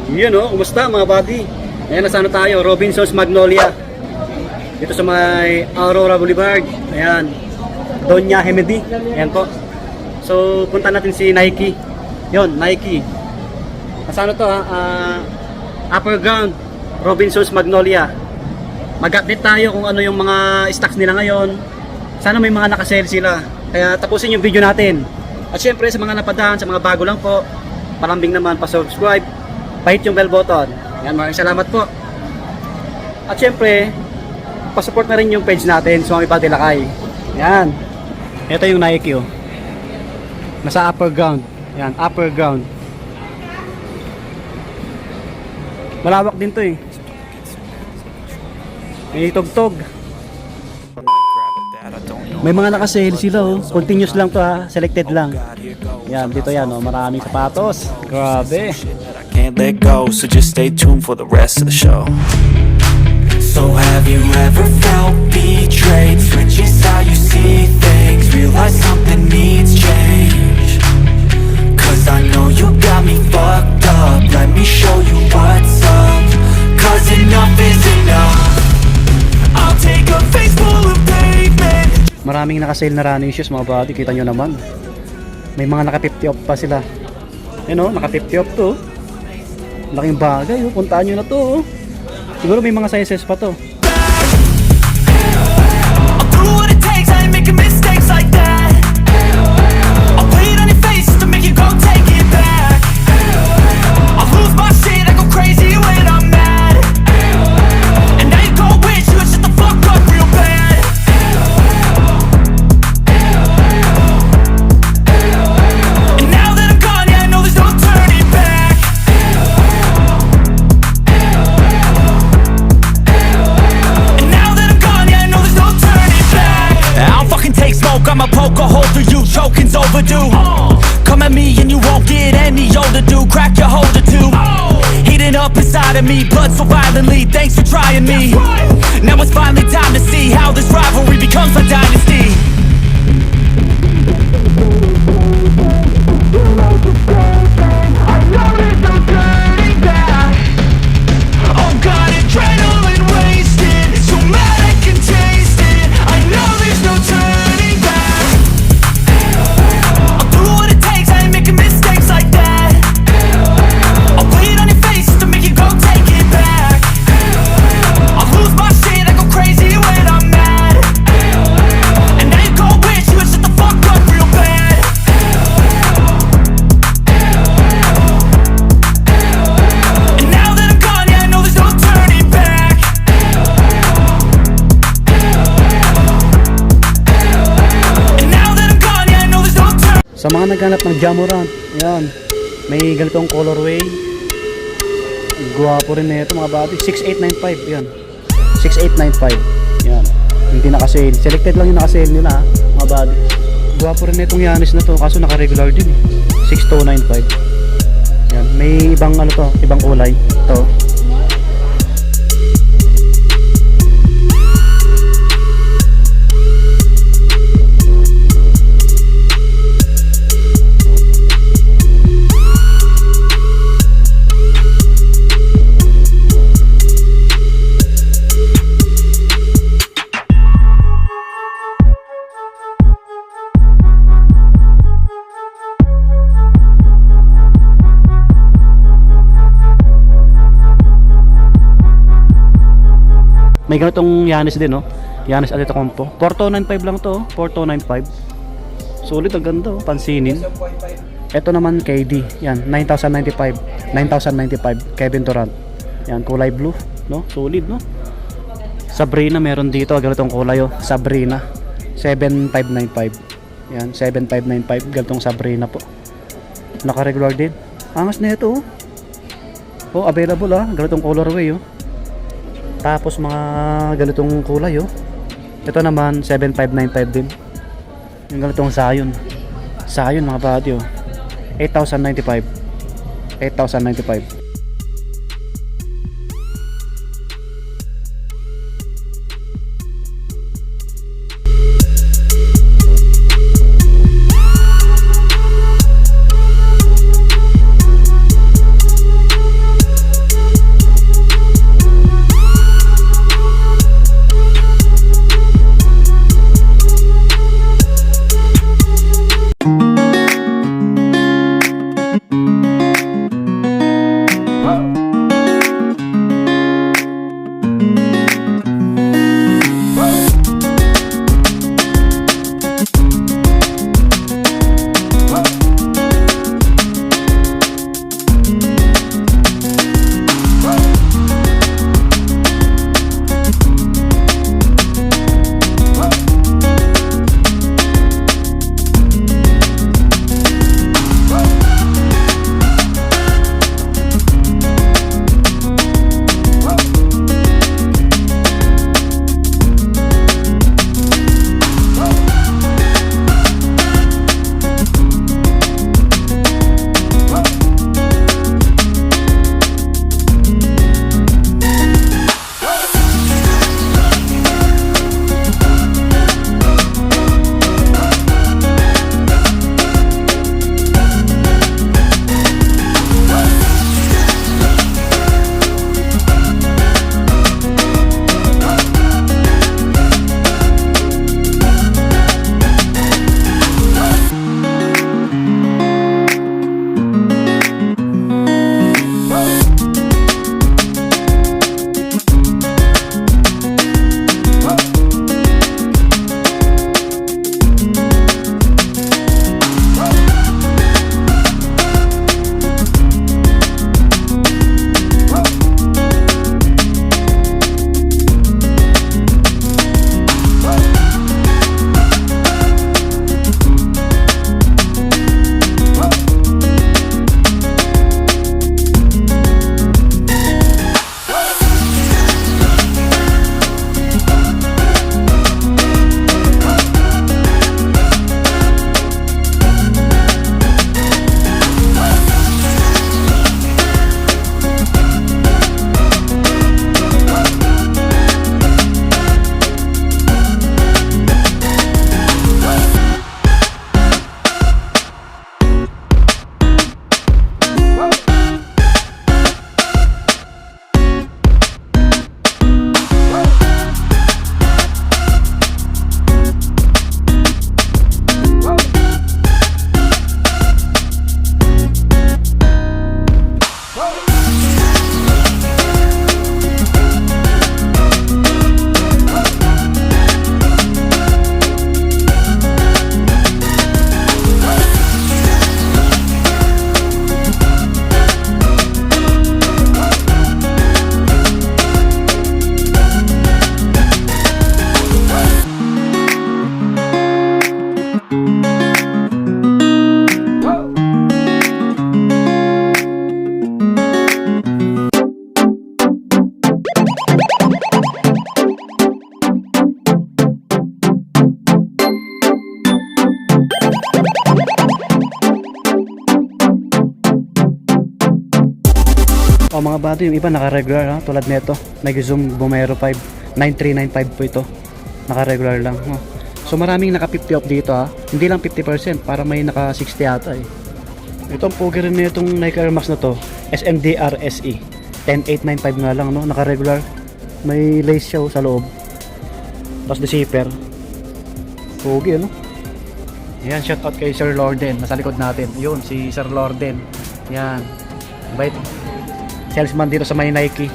Yun o, kumusta mga buddy? Ayan, nasaan tayo? Robinsons Magnolia. Dito sa may Aurora Boulevard. Ayan. Doña Hemedi. Ayan po. So, punta natin si Nike. Yun, Nike. Nasaan to ha? Upper Ground, Robinsons Magnolia. Mag-update tayo kung ano yung mga stocks nila ngayon. Sana may mga nakasale sila. Kaya tapusin yung video natin. At syempre sa mga napadaan, sa mga bago lang po, palambing naman pa-subscribe, pahit yung bell button. Yan, maraming salamat po. At syempre, pa-support na rin yung page natin, Swami Buddy Lakay. Yan. Ito yung Nike oh. Nasa upper ground. Yan, upper ground. Malawak din to eh. May tugtog. May mga nakasale sila oh. Continuous lang to ha, selected lang. Yan, dito yan oh, maraming sapatos. Grabe. Can't let go, so just stay tuned for the rest of the show. So have you ever felt betrayed? Switches how you see things, realize something needs change. Cause I know you got me fucked up, let me show you what's up. Cause enough is enough. I'll take a face full of pavement. Maraming nakasale na running shoes mga buddy, kita nyo naman. May mga naka 50 off pa sila. Yan o, naka 50 off to. Laking bagay oh, puntaan nyo na to oh. Siguro may mga sizes pa to. I'll do what it takes, I ain't making mistakes like that. I'll play it on your face to make you go take it back. I'll lose my shit, I go crazy when I'm mad. And now you gon' wish you would shut the fuck up real bad. And now that I'm gone, yeah, I know there's no turning back. And now that I'm gone, yeah, I know there's no turning back. I'll fucking take smoke, I'ma poke a hole through you, choking's overdue. Come at me and you won't get any older, dude. Crack your holder too. Heating up inside of me, blood so violently. Thanks for trying me. Now it's finally time to see how this rivalry becomes a dynasty. I know there's no turning back. Oh God, adrenaline wasted, so mad I can taste it. I know there's no turning back. I'll do what it takes, I ain't making mistakes like that. I'll play it on your face to make you go take it back. I'll lose my shit, I go crazy when I'm mad. And now you gon' wish you would shut the fuck up real bad. And now that I'm gone, yeah, I know there's no turning back. And now that I'm gone, yeah, I know there's no turning. Sa mga naghanap ng Jamorant, yan. May ganitong colorway. Guwapo rin na ito mga buddy. 6895 yan. 6895. Yan. Hindi nakasale. Selected lang yung nakasale nila ha, mga buddy. Guwapo rin na itong Yanis na to. Kaso naka-regular din. 6295. Yan. May ibang ano to, ibang kulay. Ito. May ganitong Yanis din no. Yanis Antetokounmpo. 4295 lang to, 4295. Sulit, ang ganda oh, pansinin. Ito naman KD, yan 9095. 9095 Kevin Durant. Yan kulay blue, no? Solid no. Sabrina meron dito, ganitong kulay oh, Sabrina. 7595. Yan 7595 ganitong Sabrina po. Naka-regular din. Angas na ito oh. Oh, available ah, ganitong colorway oh. Tapos mga ganitong kulay oh. Ito naman 7595 din. Yung ganitong Zion. Zion mga buddy oh. 8095. 8095. O mga bado, yung iba naka-regular ha, tulad nito, nag-zoom Vomero 5, 9395 po ito, naka-regular lang. Oh. So maraming naka 50 off dito ha, hindi lang 50%, para may naka 60 ata eh. Ito ang pogi rin na itong Nike Air Max na to, SMDR SE, 10895 nga lang, no? Naka-regular, may lace siya sa loob, tapos the zipper, pogi ano. Yan, shout out kay Sir Lorden, nasa likod natin, yun si Sir Lorden, yan, bait salesman dito sa may Nike.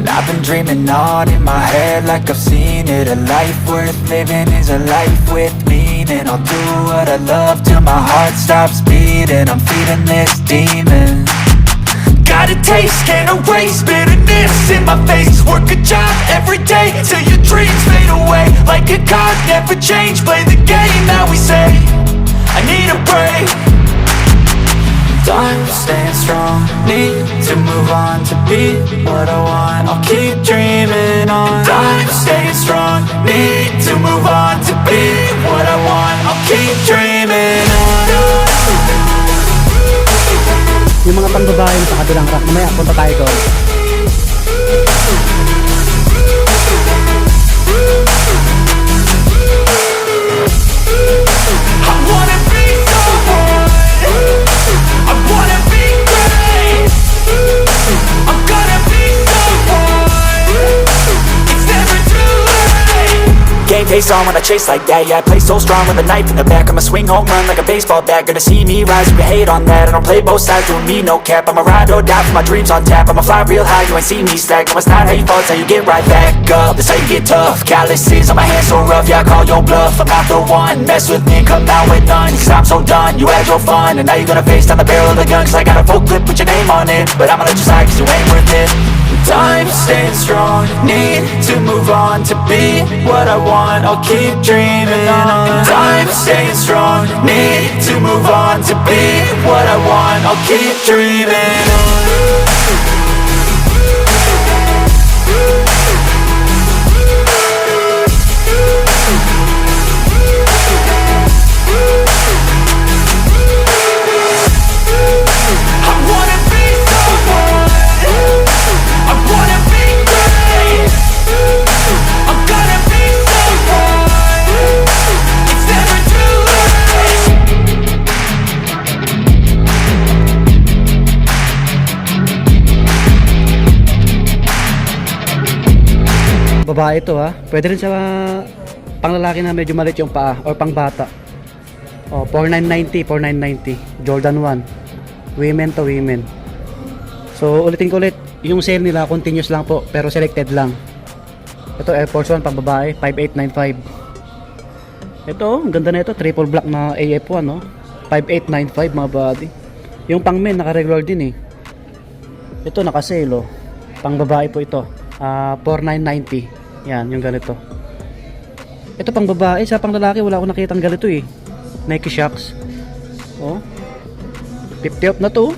I've been dreaming on in my head like I've seen it. A life worth living is a life with meaning. I'll do what I love till my heart stops beating. I'm feeding this demon. Got a taste, can't erase bitterness in my face. Work a job every day till your dreams fade away. Like a card, never change. Play the game that we say. I need a break. Time staying strong, need to move on to be what I want. I'll keep dreaming on. Time staying strong, need to move on to be what I want. I'll keep dreaming on. Yung mga pangbabae sa kabilang rack, mamaya punta tayo doon. I wanna be someone. I wanna be great. I'm gonna be someone. It's never too late. Game face on when I chase like that. Yeah, I play so strong with a knife in the back. I'ma swing home run like a baseball bat. Gonna see me rise, you can hate on that. I don't play both sides, doing me no cap. I'ma ride or die for my dreams on tap. I'ma fly real high, you ain't see me stack. No, it's not how you fall, it's how you get right back up. That's how you get tough. Calluses on my hands so rough, yeah, I call your bluff. I'm not the one, mess with me, come out with none. Cause I'm so done, you had your fun. And now you're gonna face down the barrel of the gun. Cause I got a full clip with your name on it. But I'ma let you slide cause you ain't worth it. Time staying strong, need to move on to be what I want. I'll keep dreaming on. Time staying strong, need to move on to be what I want. I'll keep dreaming on. I wanna be someone. I wanna be great. I'm gonna be someone. It's never too late. Babae ito ha, pwede rin sa panglalaki na medyo maliit yung paa or pang bata. Oh, 4990, 4990, Jordan 1. Women to women. So ulitin ko ulit, yung sale nila continuous lang po pero selected lang. Ito Air Force 1 pang babae, 5895. Ito, ang ganda na ito, triple black na AF1 no. 5895 mga body. Yung pang men naka-regular din eh. Ito naka-sale oh. Pang babae po ito. 4990. Yan, yung ganito. Ito pang babae, sa pang lalaki wala akong nakitang ganito eh. Nike Shox. Oh. 50 off na to.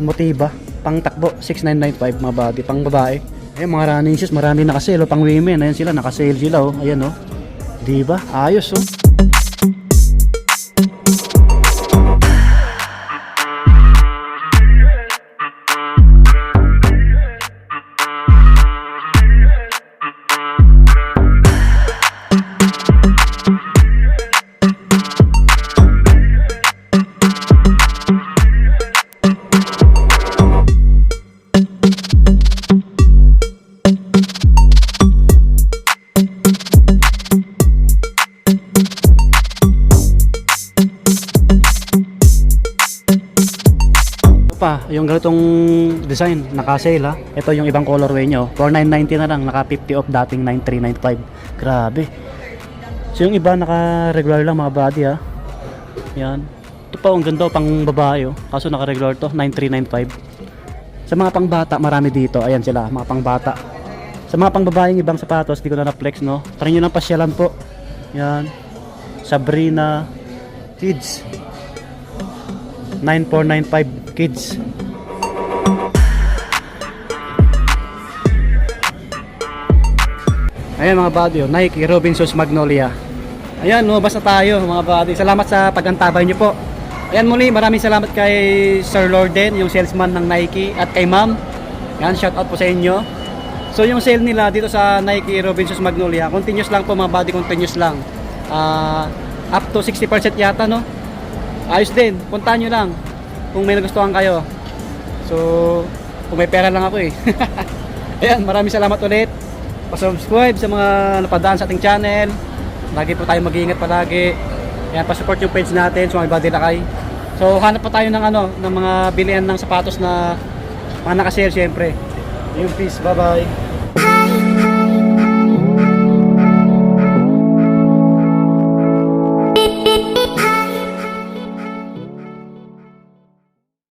Motiva, pang takbo 6995 mga body, pang babae. Ayun mga running shoes, marami nakasale, pang women, ayan sila, nakasale sila oh. Ayan oh. Di ba? Ayos oh. pa, yung ganitong design, naka-sale ha. Ito yung ibang colorway nyo. For 990 na lang, naka 50 off dating 9395. Grabe. So yung iba naka-regular lang mga body ha. Yan. Ito pa, ang ganda pang babae oh. Kaso naka-regular to, 9395. Sa mga pangbata, marami dito. Ayan sila, mga pangbata. Sa mga pangbabaeng ibang sapatos, di ko na na-flex no. Try nyo ng pasyalan po. Yan. Sabrina Kids. 9495 Kids. Ayan mga buddy, oh, Nike Robinsons Magnolia. Ayan, lumabas na tayo mga buddy. Salamat sa pag-antabay nyo po. Ayan muli, maraming salamat kay Sir Lorden, yung salesman ng Nike, at kay Ma'am. Yan, shout out po sa inyo. So yung sale nila dito sa Nike Robinsons Magnolia, continuous lang po mga buddy, continuous lang. Up to 60% yata no. Ayos din, puntahan nyo lang kung may nagustuhan kayo. So kung may pera lang ako eh. Ayan, maraming salamat ulit. Pa-subscribe sa mga napadaan sa ating channel. Lagi po tayo mag-iingat palagi. Ayan, pa-support yung page natin sa mga Body Lakay. So hanap pa tayo ng ng mga bilihan ng sapatos na mga naka-sale syempre. Yung peace, bye bye.